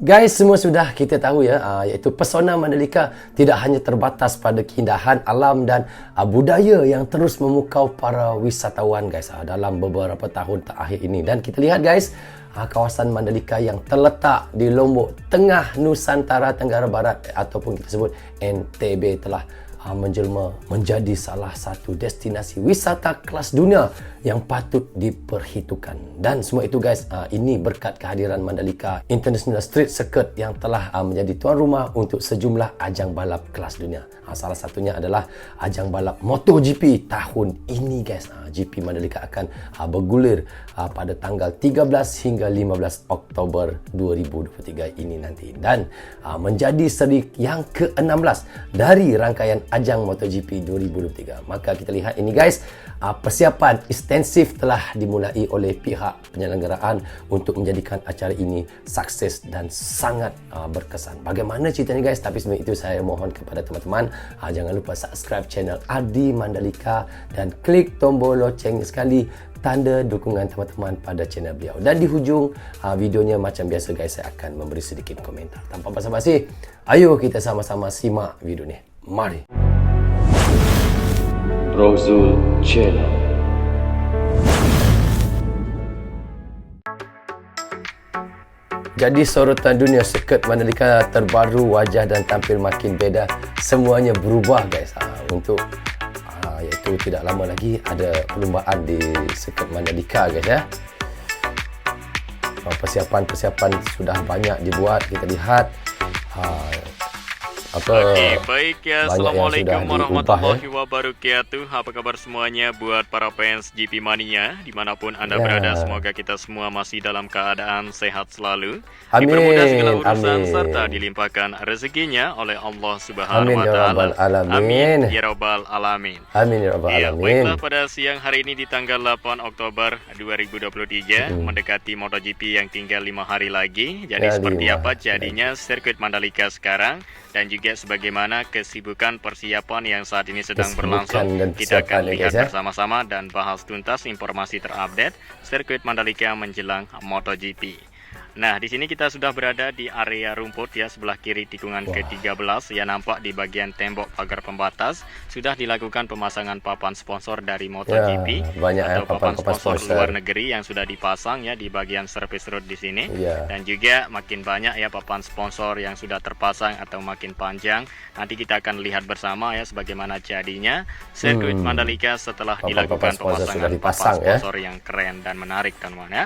Guys, semua sudah kita tahu ya, iaitu pesona Mandalika tidak hanya terbatas pada keindahan alam dan budaya yang terus memukau para wisatawan guys dalam beberapa tahun terakhir ini. Dan kita lihat guys, kawasan Mandalika yang terletak di Lombok, tengah Nusantara Tenggara Barat ataupun kita sebut NTB telah menjelma menjadi salah satu destinasi wisata kelas dunia yang patut diperhitungkan. Dan semua itu guys, ini berkat kehadiran Mandalika International Street Circuit yang telah menjadi tuan rumah untuk sejumlah ajang balap kelas dunia. Salah satunya adalah ajang balap MotoGP tahun ini guys. GP Mandalika akan bergulir pada tanggal 13 hingga 15 Oktober 2023 ini nanti. Dan menjadi seri yang ke-16 dari rangkaian ajang MotoGP 2023. Maka kita lihat ini guys, persiapan ekstensif telah dimulai oleh pihak penyelenggaraan untuk menjadikan acara ini sukses dan sangat berkesan. Bagaimana ceritanya guys? Tapi sebelum itu saya mohon kepada teman-teman, jangan lupa subscribe channel Adi Mandalika dan klik tombol loceng sekali tanda dukungan teman-teman pada channel beliau. Dan di hujung videonya macam biasa guys, saya akan memberi sedikit komentar. Tanpa basa-basi, ayo kita sama-sama simak video ni. Mari. Rozul Channel. Jadi sorotan dunia sirkuit Mandalika terbaru, wajah dan tampil makin beza. Semuanya berubah guys. Untuk iaitu tidak lama lagi ada perlumbaan di sirkuit Mandalika guys ya. Persiapan sudah banyak dibuat. Kita lihat Oke, baik ya. Assalamualaikum warahmatullahi wabarakatuh. Apa kabar semuanya buat para fans GP Mania dimanapun Anda berada. Semoga kita semua masih dalam keadaan sehat selalu, dipermudah segala urusan serta dilimpahkan rezekinya oleh Allah Subhanahu wa Ta'ala. Amin ya rabbal alamin. Amin ya rabbal alamin. Baiklah, pada siang hari ini di tanggal 8 Oktober 2023 mendekati MotoGP yang tinggal 5 hari lagi. Jadi seperti apa jadinya sirkuit Mandalika sekarang dan juga sebagaimana kesibukan persiapan yang saat ini sedang berlangsung. Kita akan lihat bersama-sama dan bahas tuntas informasi terupdate sirkuit Mandalika menjelang MotoGP. Nah, di sini kita sudah berada di area rumput ya, sebelah kiri tikungan ke-13 ya, nampak di bagian tembok pagar pembatas sudah dilakukan pemasangan papan sponsor dari MotoGP atau papan sponsor luar negeri yang sudah dipasang ya di bagian service road di sini. Dan juga makin banyak ya papan sponsor yang sudah terpasang atau makin panjang. Nanti kita akan lihat bersama ya sebagaimana jadinya sirkuit Mandalika setelah dilakukan pemasangan papan sponsor yang keren dan menarik teman-teman ya.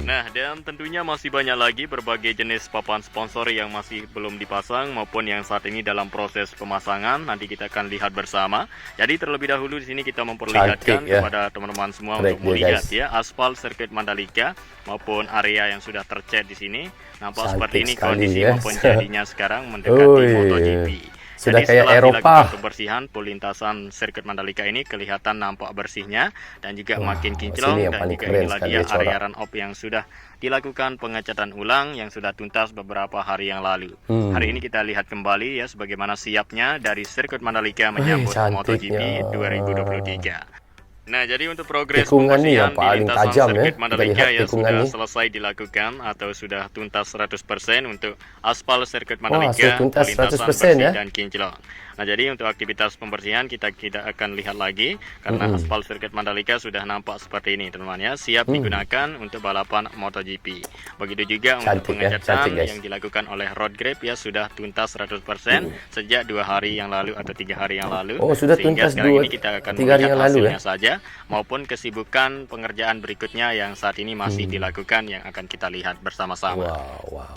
Nah, dan tentunya masih banyak lagi berbagai jenis papan sponsor yang masih belum dipasang maupun yang saat ini dalam proses pemasangan. Nanti kita akan lihat bersama. Jadi terlebih dahulu di sini kita memperlihatkan kepada teman-teman semua untuk melihat ya aspal sirkuit Mandalika maupun area yang sudah tercat di sini. Nampak seperti ini kondisi maupun jadinya sekarang mendekati MotoGP. Sudah jadi kayak Eropa. Kebersihan perlintasan sirkuit Mandalika ini kelihatan nampak bersihnya dan juga makin kinclong, dan juga inilah dia area run off yang sudah dilakukan pengecatan ulang yang sudah tuntas beberapa hari yang lalu. Hari ini kita lihat kembali ya sebagaimana siapnya dari sirkuit Mandalika menyambut MotoGP 2023. Nah, jadi untuk progres pembersihan di lintasan sirkuit Mandalika ya sudah selesai dilakukan atau sudah tuntas 100% untuk aspal sirkuit Mandalika, lintasan bersih dan kinclong. Nah, jadi untuk aktivitas pembersihan kita tidak akan lihat lagi karena aspal sirkuit Mandalika sudah nampak seperti ini teman-teman ya, siap digunakan untuk balapan MotoGP. Begitu juga untuk pengecatan yang dilakukan oleh road grip ya sudah tuntas 100% sejak 2 hari yang lalu atau 3 hari yang lalu. Sudah tuntas sekarang ini kita akan melihat hasilnya saja maupun kesibukan pengerjaan berikutnya yang saat ini masih dilakukan yang akan kita lihat bersama-sama.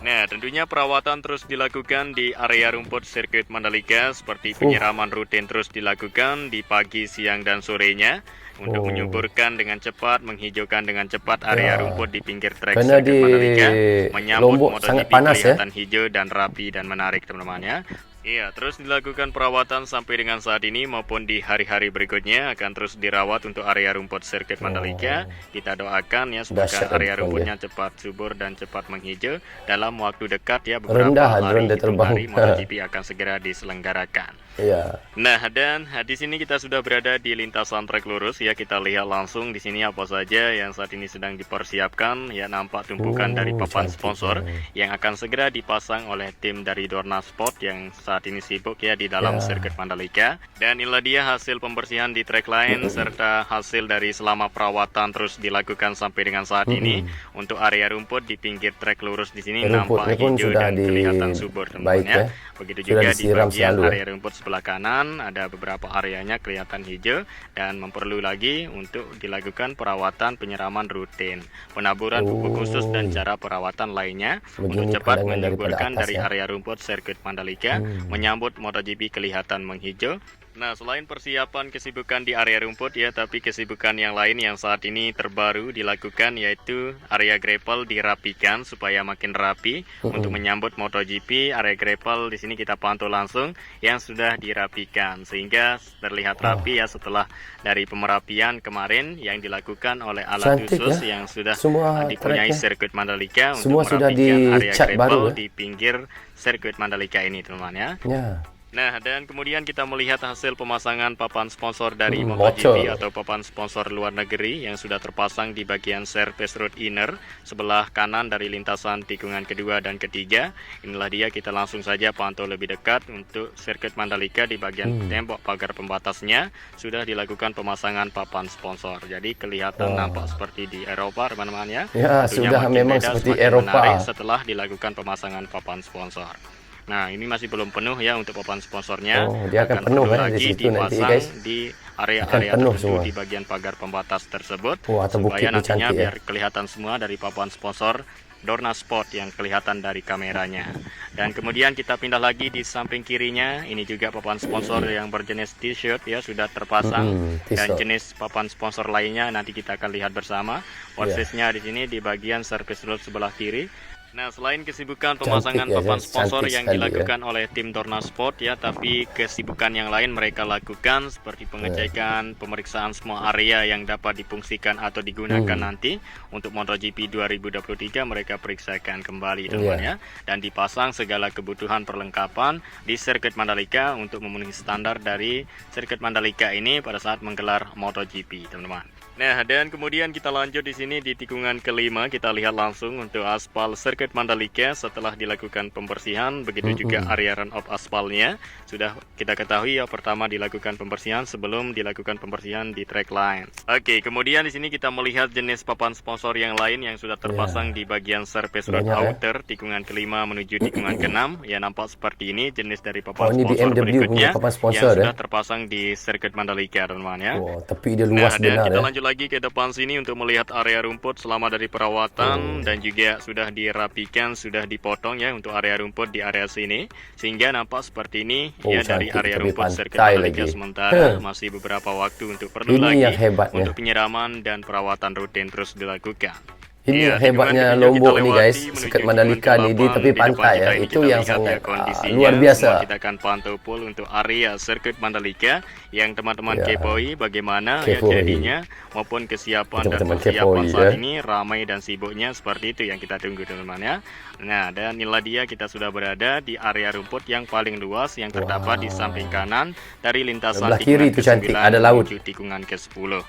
Nah, tentunya perawatan terus dilakukan di area rumput sirkuit Mandalika, seperti penyiraman rutin terus dilakukan di pagi, siang, dan sorenya untuk menyuburkan dengan cepat, menghijaukan dengan cepat area rumput di pinggir trek sirkuit Mandalika, menyambut MotoGP kelihatan hijau dan rapi dan menarik teman-teman ya. Iya, terus dilakukan perawatan sampai dengan saat ini maupun di hari-hari berikutnya akan terus dirawat untuk area rumput sirkuit Mandalika. Kita doakan ya semoga Dahsyat area betul rumputnya dia. cepat subur dan cepat menghijau dalam waktu dekat ya Rendah beberapa hari drone dia hitung terbang. hari MotoGP akan segera diselenggarakan. Ya. Nah, dan di sini kita sudah berada di lintasan trek lurus ya. Kita lihat langsung di sini apa saja yang saat ini sedang dipersiapkan ya. Nampak tumpukan dari papan Cantik sponsor ya. yang akan segera dipasang oleh tim dari Dorna Sport yang saat ini sibuk ya di dalam Ya. sirkuit Mandalika. Dan inilah dia hasil pembersihan di track line serta hasil dari selama perawatan terus dilakukan sampai dengan saat ini. Untuk area rumput di pinggir trek lurus di sini Rumputnya nampak pun hijau sudah dan kelihatan subur baik teman-teman ya. ya. Begitu Sudah juga di disiram bagian selalu ya. area rumput sebelah kanan ada beberapa areanya kelihatan hijau dan memperlu lagi untuk dilakukan perawatan penyiraman rutin, penaburan pupuk khusus dan cara perawatan lainnya Begini untuk cepat pandangan daripada menyuburkan atas dari ya. area rumput sirkuit Mandalika menyambut MotoGP kelihatan menghijau. Nah, selain persiapan kesibukan di area rumput ya, tapi kesibukan yang lain yang saat ini terbaru dilakukan yaitu area gravel dirapikan supaya makin rapi untuk menyambut MotoGP. Area gravel di sini kita pantau langsung yang sudah dirapikan sehingga terlihat rapi ya setelah dari pemerapian kemarin yang dilakukan oleh alat Cantik khusus ya. yang sudah Semua dipunyai tracknya. sirkuit Mandalika Semua untuk sudah merapikan area dicat baru gravel ya. di pinggir sirkuit Mandalika ini, teman-teman ya. Ya. Nah, dan kemudian kita melihat hasil pemasangan papan sponsor dari Motor. MotoGP atau papan sponsor luar negeri yang sudah terpasang di bagian service road inner sebelah kanan dari lintasan tikungan kedua dan ketiga. Inilah dia, kita langsung saja pantau lebih dekat untuk sirkuit Mandalika di bagian tembok pagar pembatasnya sudah dilakukan pemasangan papan sponsor. Jadi kelihatan nampak seperti di Eropa, teman-teman ya. Ya, Tentunya sudah makin memang beda, seperti semakin Eropa. menarik setelah dilakukan pemasangan papan sponsor. Nah, ini masih belum penuh ya untuk papan sponsornya. Oh, dia akan penuh perlu kan di lagi situ nanti, dipasang guys. di area-area Akan penuh tertentu semua. di bagian pagar pembatas tersebut. Wah, atau Supaya bukitnya nantinya cantik ya. biar kelihatan semua dari papan sponsor Dorna Sport yang kelihatan dari kameranya. Dan kemudian kita pindah lagi di samping kirinya. Ini juga papan sponsor yang berjenis t-shirt ya sudah terpasang. Dan t-shirt. jenis papan sponsor lainnya nanti kita akan lihat bersama. Posisinya di sini di bagian service road sebelah kiri. Nah, selain kesibukan pemasangan ya, papan cantik sponsor yang sekali ya. dilakukan oleh tim Dorna Sport ya, tapi kesibukan yang lain mereka lakukan seperti pengecekan, pemeriksaan semua area yang dapat difungsikan atau digunakan nanti untuk MotoGP 2023 mereka periksakan kembali teman-teman ya, dan dipasang segala kebutuhan perlengkapan di sirkuit Mandalika untuk memenuhi standar dari sirkuit Mandalika ini pada saat menggelar MotoGP, teman-teman. Nah, dan kemudian kita lanjut di sini di tikungan kelima, kita lihat langsung untuk aspal sirkuit Mandalika setelah dilakukan pembersihan, begitu juga area run off aspalnya sudah kita ketahui ya, pertama dilakukan pembersihan sebelum dilakukan pembersihan di track line. Oke, kemudian di sini kita melihat jenis papan sponsor yang lain yang sudah terpasang di bagian surface road Banyak, ya. outer tikungan kelima menuju tikungan keenam. Ya, nampak seperti ini jenis dari papan ini sponsor BMW berikutnya punya papan sponsor, yang sudah ya. terpasang di sirkuit Mandalika, teman-teman ya. Wah, tapi dia Nah, luas dan benar kita ya. lanjut lagi ke depan sini untuk melihat area rumput selama dari perawatan dan juga sudah dirapikan, sudah dipotong ya untuk area rumput di area sini sehingga nampak seperti ini ya dari cantik, area tapi rumput sirkuit pantai Mandalika lagi. sementara masih beberapa waktu untuk perlu Ini lagi yang hebatnya. untuk penyiraman dan perawatan rutin terus dilakukan. Ini Ya, hebatnya tikungan Lombok kita nih lewati guys, menuju sirkuit tikungan Mandalika nih, ke-8. tapi Di depan pantai ya, kita ini itu kita yang lihat ya sangat kondisinya. luar biasa. Semua kita akan pantau full untuk area sirkuit Mandalika yang teman-teman Ya. kepoI bagaimana ya KepoI. jadinya maupun kesiapan dan Teman-teman persiapan kepoI, saat ya. ini ramai dan sibuknya seperti itu yang kita tunggu teman-teman ya. Nah, dan inilah dia kita sudah berada di area rumput yang paling luas yang terdapat di samping kanan dari lintasan Sebelah kiri itu cantik, ada laut. menuju tikungan ke-10.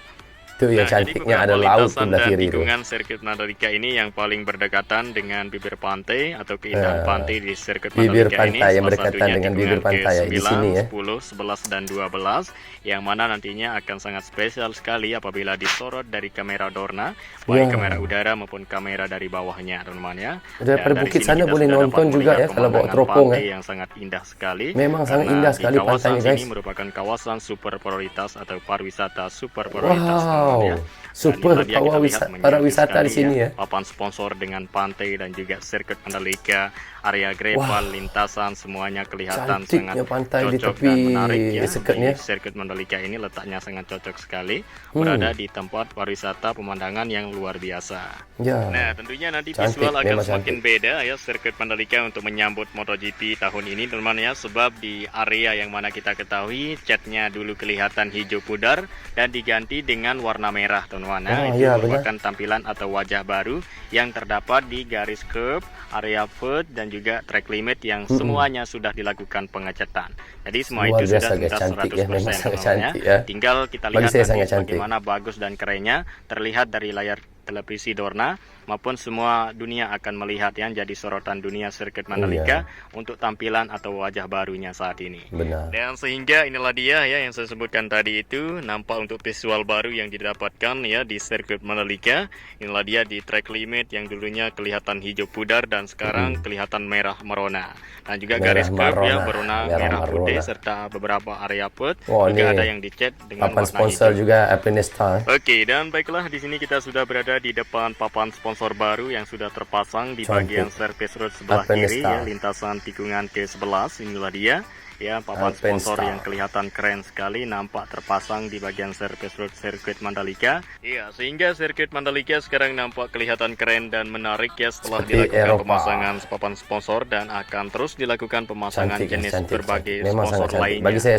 Itu yang Jadi cantiknya ada beberapa laut lintasan sebelah dan kiri itu. tikungan sirkuit Mandalika ini yang paling berdekatan dengan bibir pantai atau keindahan pantai di sirkuit bibir Mandalika ini. pantai yang Salah berdekatan satunya dengan tikungan bibir pantai ya, di ke-9, sini ya. 10, 11, dan 12 yang mana nantinya akan sangat spesial sekali apabila disorot dari kamera Dorna, baik Ya. kamera udara maupun kamera dari bawahnya, teman-teman ya. Daripada Dan dari bukit sini sana kita boleh sudah nonton dapat juga melihat ya kalau bawa pemandangan teropong pantai ya. yang sangat indah sekali. Memang sangat Karena indah di sekali kawasan pantainya, sini guys. merupakan kawasan super prioritas atau pariwisata super prioritas, teman-teman Wow. ya. super Dan ini tadi power kita lihat para menyanyi wisata di sekali sini ya. Papan sponsor dengan pantai dan juga sirkuit Mandalika, area gravel, lintasan, semuanya kelihatan sangat Cantiknya pantai di cocok tepi dan menarik ya. sirkuitnya. Di sirkuit Mandalika ini letaknya sangat cocok sekali, berada di tempat pariwisata pemandangan yang luar biasa. Ya. Nah, tentunya nanti Cantik, visual akan memang semakin cantik. beda ya sirkuit Mandalika untuk menyambut MotoGP tahun ini teman-teman ya, sebab di area yang mana kita ketahui catnya dulu kelihatan hijau pudar dan diganti dengan warna merah teman-teman ya. Itu merupakan tampilan atau wajah baru yang terdapat di garis curb, area foot dan juga track limit yang semuanya sudah dilakukan pengecatan. Jadi semua itu sudah tuntas 100% ya. Tinggal kita lihat nanti bagaimana bagus dan kerennya terlihat dari layar televisi Dorna maupun semua dunia akan melihat yang jadi sorotan dunia sirkuit Mandalika untuk tampilan atau wajah barunya saat ini. Benar. Dan sehingga inilah dia ya yang saya sebutkan tadi itu, nampak untuk visual baru yang didapatkan ya di sirkuit Mandalika. Inilah dia di track limit yang dulunya kelihatan hijau pudar dan sekarang kelihatan merah merona. Dan juga garis curb ya berwarna merah putih serta beberapa area put juga ada yang dicat dengan warna sponsor hijau. juga Apinesta. Oke, dan baiklah di sini kita sudah berada di depan papan sponsor baru yang sudah terpasang di bagian service road sebelah kiri ya, lintasan tikungan ke-11. Inilah dia ya papan sponsor yang kelihatan keren sekali, nampak terpasang di bagian service road sirkuit Mandalika. Iya, sehingga sirkuit Mandalika sekarang nampak kelihatan keren dan menarik ya setelah dilakukan pemasangan papan sponsor dan akan terus dilakukan pemasangan jenis berbagai sponsor lainnya. Bagi saya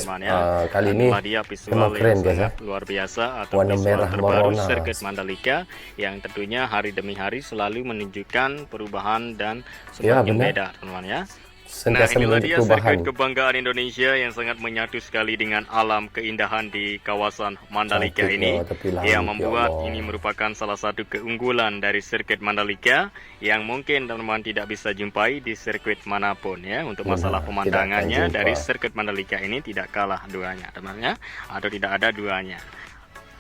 kali ini dia visual yang sangat luar biasa atau warna visual merah terbaru merona sirkuit Mandalika yang tentunya hari demi hari selalu menunjukkan perubahan dan semakin beda teman-teman ya. Nah, inilah dia sirkuit kebanggaan Indonesia yang sangat menyatu sekali dengan alam keindahan di kawasan Mandalika ini, yang membuat ini merupakan salah satu keunggulan dari sirkuit Mandalika yang mungkin teman-teman tidak bisa jumpai di sirkuit manapun ya. Untuk masalah pemandangannya dari sirkuit Mandalika ini tidak kalah duanya teman-teman ya, atau tidak ada duanya.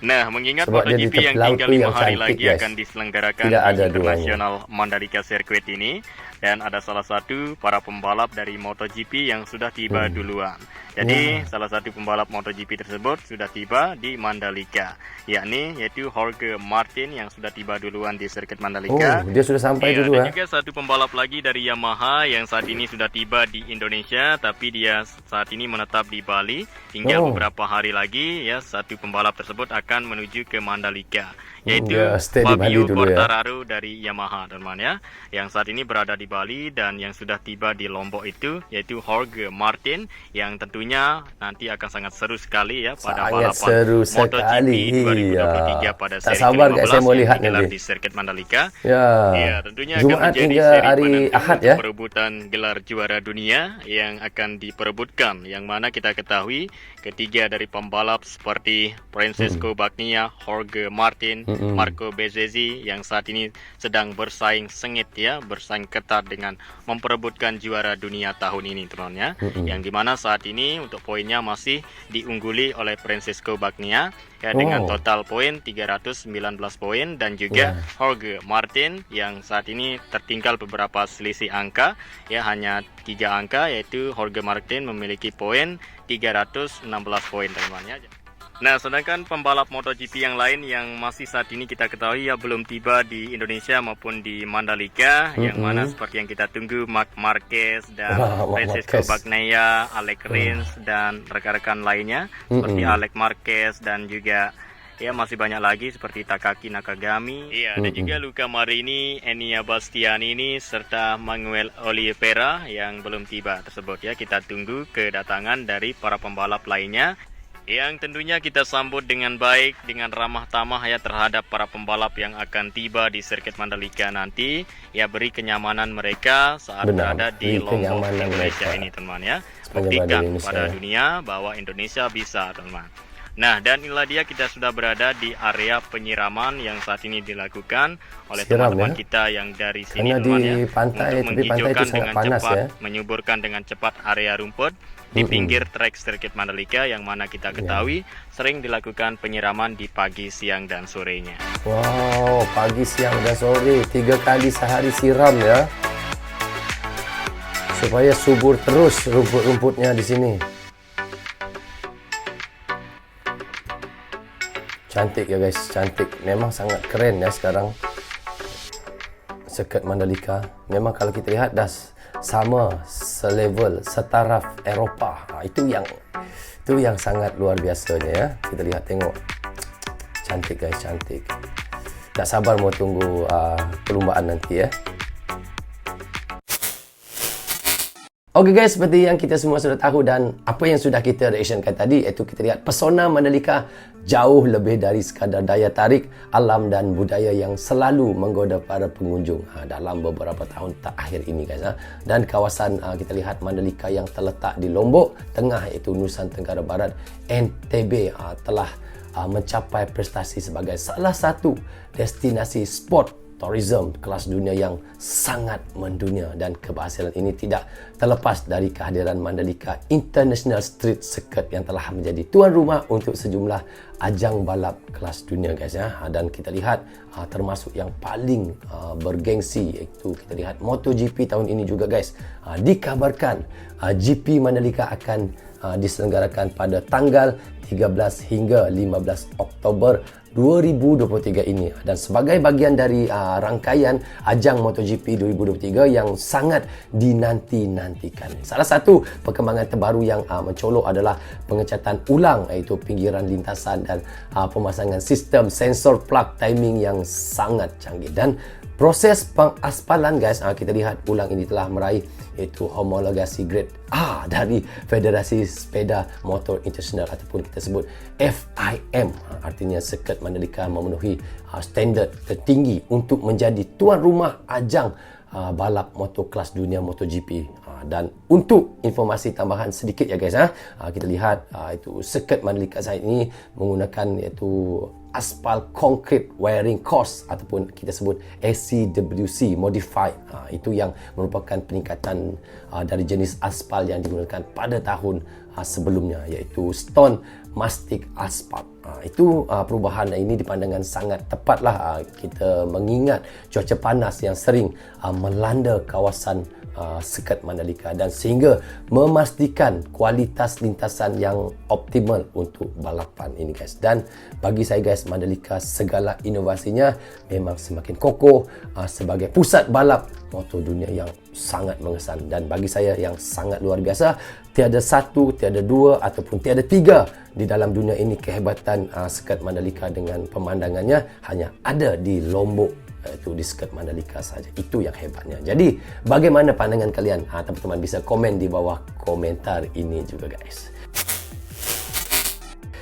Nah, mengingat MotoGP yang tinggal 5 hari lagi akan diselenggarakan di International Mandalika Circuit ini, dan ada salah satu para pembalap dari MotoGP yang sudah tiba duluan. Jadi salah satu pembalap MotoGP tersebut sudah tiba di Mandalika, yaitu Jorge Martin yang sudah tiba duluan di sirkuit Mandalika. Dia sudah sampai dulu dan juga satu pembalap lagi dari Yamaha yang saat ini sudah tiba di Indonesia, tapi dia saat ini menetap di Bali. Tinggal beberapa hari lagi ya, satu pembalap tersebut akan menuju ke Mandalika, yaitu Fabio Quartararo dari Yamaha teman-teman ya, yang saat ini berada di Bali, dan yang sudah tiba di Lombok itu yaitu Jorge Martin yang tentunya nanti akan sangat seru sekali ya pada balapan MotoGP 2023 pada seri ke-15 yang digelar di sirkuit Mandalika. Ya, tentunya Jumat akan menjadi hingga seri hari Ahad ya, perebutan gelar juara dunia yang akan diperebutkan, yang mana kita ketahui ketiga dari pembalap seperti Francesco Bagnaia, Jorge Martin, Marco Bezzecchi yang saat ini sedang bersaing sengit ya, bersaing ketat dengan memperebutkan juara dunia tahun ini teman-teman ya, yang dimana saat ini untuk poinnya masih diungguli oleh Francesco Bagnaia ya, dengan total poin 319 poin, dan juga Jorge Martin yang saat ini tertinggal beberapa selisih angka ya, hanya 3 angka, yaitu Jorge Martin memiliki poin 316 poin teman-teman ya. Nah, sedangkan pembalap MotoGP yang lain yang masih saat ini kita ketahui ya belum tiba di Indonesia maupun di Mandalika, yang mana seperti yang kita tunggu Marc Marquez dan Francesco Bagnaia, Alex Rins dan rekan-rekan lainnya seperti Alex Marquez dan juga ya masih banyak lagi seperti Takaki Nakagami, dan juga Luca Marini, Enea Bastianini serta Manuel Oliveira yang belum tiba tersebut ya. Kita tunggu kedatangan dari para pembalap lainnya yang tentunya kita sambut dengan baik, dengan ramah tamah ya terhadap para pembalap yang akan tiba di sirkuit Mandalika nanti ya, beri kenyamanan mereka saat berada di Lombok Indonesia ini teman ya. Buktikan pada dunia bahwa Indonesia bisa teman. Nah, dan inilah dia kita sudah berada di area penyiraman yang saat ini dilakukan oleh teman-teman kita yang dari sini teman ya, untuk menghijaukan dengan cepat, menyuburkan dengan cepat area rumput di pinggir trek sirkuit Mandalika, yang mana kita ketahui sering dilakukan penyiraman di pagi, siang, dan sorenya. Wow, pagi, siang, dan sore 3 kali sehari siram ya, supaya subur terus rumput-rumputnya di sini. Cantik ya guys, cantik. Memang sangat keren ya sekarang sirkuit Mandalika. Memang kalau kita lihat dah sama selevel, setaraf Eropah. Itu yang sangat luar biasanya ya. Kita lihat, tengok. Cantik guys, cantik. Tak sabar mau tunggu perlumbaan nanti ya. Okey guys, seperti yang kita semua sudah tahu dan apa yang sudah kita reactionkan tadi, iaitu kita lihat pesona Mandalika jauh lebih dari sekadar daya tarik alam dan budaya yang selalu menggoda para pengunjung dalam beberapa tahun terakhir ini guys. Dan kawasan kita lihat Mandalika yang terletak di Lombok Tengah, iaitu Nusa Tenggara Barat, NTB, telah mencapai prestasi sebagai salah satu destinasi sport tourism kelas dunia yang sangat mendunia, dan keberhasilan ini tidak terlepas dari kehadiran Mandalika International Street Circuit yang telah menjadi tuan rumah untuk sejumlah ajang balap kelas dunia guys ya. Dan kita lihat termasuk yang paling bergengsi, iaitu kita lihat MotoGP tahun ini juga guys. Dikabarkan GP Mandalika akan diselenggarakan pada tanggal 13 hingga 15 Oktober 2023 ini, dan sebagai bahagian dari rangkaian ajang MotoGP 2023 yang sangat dinanti-nantikan. Salah satu perkembangan terbaru yang mencolok adalah pengecatan ulang, iaitu pinggiran lintasan dan pemasangan sistem sensor plug timing yang sangat canggih. Dan proses pengaspalan guys, kita lihat ulang ini telah meraih iaitu homologasi grade A dari Federasi Sepeda Motor Internasional ataupun kita sebut FIM. Artinya sirkuit Mandalika memenuhi standard tertinggi untuk menjadi tuan rumah ajang balap motor kelas dunia MotoGP. Dan untuk informasi tambahan sedikit ya guys, kita lihat itu sirkuit Mandalika saat ini menggunakan iaitu aspal concrete wearing course ataupun kita sebut ACWC modified. Itu yang merupakan peningkatan dari jenis aspal yang digunakan pada tahun sebelumnya, iaitu stone mastic asphalt. Itu perubahan ini dipandangkan sangat tepatlah kita mengingat cuaca panas yang sering melanda kawasan sirkuit Mandalika, dan sehingga memastikan kualitas lintasan yang optimal untuk balapan ini guys. Dan bagi saya guys, Mandalika segala inovasinya memang semakin kokoh sebagai pusat balap motor dunia yang sangat mengesan, dan bagi saya yang sangat luar biasa. Tiada satu, tiada dua ataupun tiada tiga di dalam dunia ini kehebatan sirkuit Mandalika dengan pemandangannya hanya ada di Lombok, itu di sirkuit Mandalika saja. Itu yang hebatnya. Jadi bagaimana pandangan kalian? Teman-teman bisa komen di bawah komentar ini juga guys.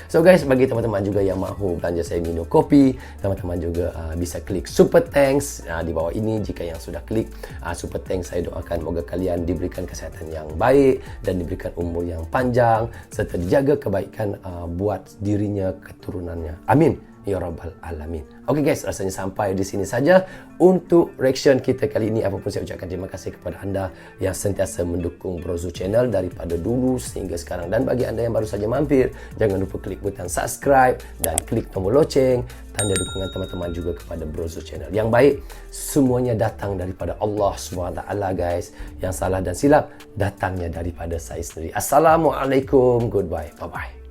So guys, bagi teman-teman juga yang mahu belanja saya minum kopi, teman-teman juga bisa klik super thanks di bawah ini. Jika yang sudah klik super thanks, saya doakan moga kalian diberikan kesihatan yang baik dan diberikan umur yang panjang serta dijaga kebaikan buat dirinya, keturunannya. Amin ya rabbal alamin. Okey guys, rasanya sampai di sini saja untuk reaction kita kali ini. Apapun saya ucapkan terima kasih kepada anda yang sentiasa mendukung Brozo Channel daripada dulu sehingga sekarang. Dan bagi anda yang baru saja mampir, jangan lupa klik butang subscribe dan klik tombol loceng, tanda dukungan teman-teman juga kepada Brozo Channel. Yang baik semuanya datang daripada Allah SWT guys. Yang salah dan silap datangnya daripada saya sendiri. Assalamualaikum, goodbye, bye bye.